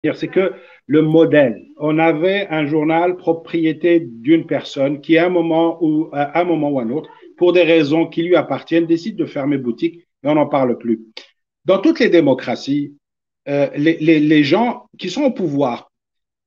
C'est que le modèle, on avait un journal propriété d'une personne qui, à un moment ou à un autre, pour des raisons qui lui appartiennent, décide de fermer boutique et on n'en parle plus. Dans toutes les démocraties, les gens qui sont au pouvoir,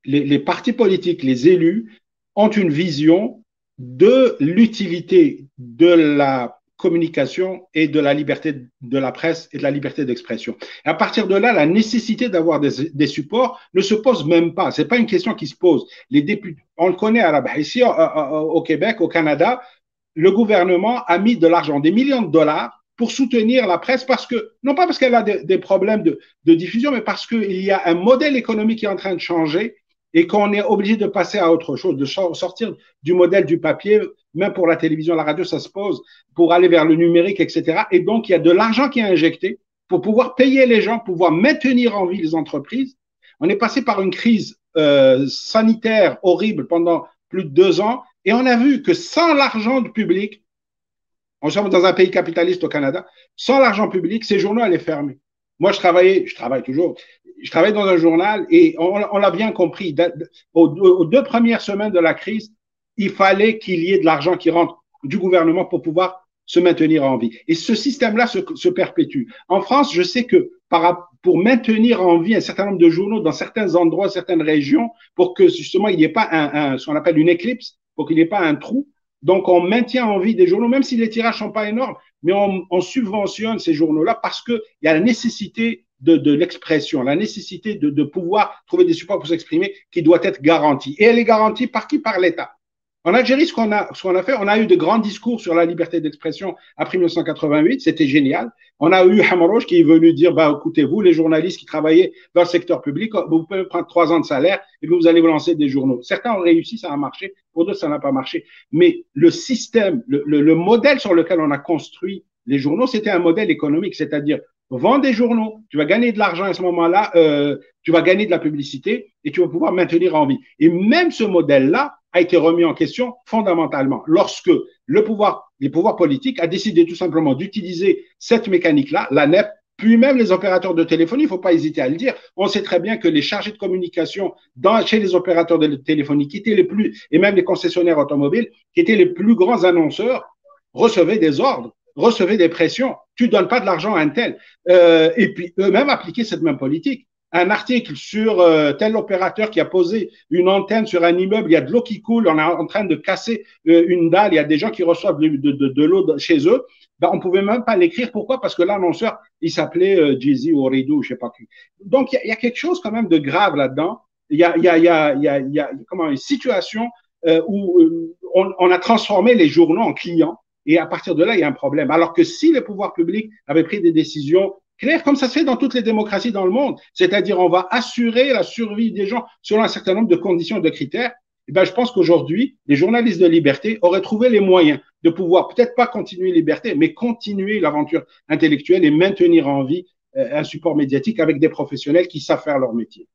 les partis politiques, les élus, ont une vision de l'utilité de la communication et de la liberté de la presse et de la liberté d'expression. À partir de là, la nécessité d'avoir supports ne se pose même pas. Ce n'est pas une question qui se pose. Les députés, on le connaît à la ici au Québec, au Canada, le gouvernement a mis de l'argent, des millions de dollars pour soutenir la presse parce que, non pas parce qu'elle a des problèmes de diffusion, mais parce qu'il y a un modèle économique qui est en train de changer et qu'on est obligé de passer à autre chose, de sortir du modèle du papier, même pour la télévision, la radio, ça se pose, pour aller vers le numérique, etc. Et donc, il y a de l'argent qui est injecté pour pouvoir payer les gens, pouvoir maintenir en vie les entreprises. On est passé par une crise sanitaire horrible pendant plus de 2 ans et on a vu que sans l'argent du public, on sommes dans un pays capitaliste au Canada, sans l'argent public, ces journaux allaient fermer. Moi, je travaille toujours, je travaille dans un journal et on l'a bien compris. Aux 2 premières semaines de la crise, il fallait qu'il y ait de l'argent qui rentre du gouvernement pour pouvoir se maintenir en vie. Et ce système-là se perpétue. En France, je sais que pour maintenir en vie un certain nombre de journaux dans certains endroits, certaines régions, pour que justement il n'y ait pas ce qu'on appelle une éclipse, pour qu'il n'y ait pas un trou, donc, on maintient en vie des journaux, même si les tirages ne sont pas énormes, mais on subventionne ces journaux-là parce qu'il y a la nécessité de l'expression, la nécessité de pouvoir trouver des supports pour s'exprimer qui doit être garantie. Et elle est garantie par qui? Par l'État. En Algérie, ce qu'on a fait, on a eu de grands discours sur la liberté d'expression après 1988, c'était génial. On a eu Hamrouche qui est venu dire, bah, écoutez, vous, les journalistes qui travaillez dans le secteur public, vous pouvez prendre 3 ans de salaire et vous allez vous lancer des journaux. Certains ont réussi, ça a marché, pour d'autres, ça n'a pas marché. Mais le système, le modèle sur lequel on a construit les journaux, c'était un modèle économique, c'est-à-dire vends des journaux, tu vas gagner de l'argent à ce moment-là, tu vas gagner de la publicité et tu vas pouvoir maintenir en vie. Et même ce modèle-là a été remis en question fondamentalement lorsque les pouvoirs politiques a décidé tout simplement d'utiliser cette mécanique-là, la NEP, puis même les opérateurs de téléphonie, il ne faut pas hésiter à le dire. On sait très bien que les chargés de communication chez les opérateurs de téléphonie, qui étaient les plus, et même les concessionnaires automobiles, qui étaient les plus grands annonceurs, recevaient des ordres, recevaient des pressions. Tu ne donnes pas de l'argent à un tel. Et puis eux-mêmes appliquaient cette même politique. Un article sur tel opérateur qui a posé une antenne sur un immeuble, il y a de l'eau qui coule, on est en train de casser une dalle, il y a des gens qui reçoivent de l'eau chez eux, ben, on ne pouvait même pas l'écrire. Pourquoi? Parce que l'annonceur, il s'appelait Jay-Z ou Ridou, je ne sais pas qui. Donc, il y a quelque chose quand même de grave là-dedans. Il y a comment, une situation où on a transformé les journaux en clients et à partir de là, il y a un problème. Alors que si les pouvoirs publics avaient pris des décisions claires, comme ça se fait dans toutes les démocraties dans le monde, c'est-à-dire on va assurer la survie des gens selon un certain nombre de conditions et de critères, eh ben, je pense qu'aujourd'hui, les journalistes de liberté auraient trouvé les moyens de pouvoir peut-être pas continuer liberté, mais continuer l'aventure intellectuelle et maintenir en vie un support médiatique avec des professionnels qui savent faire leur métier.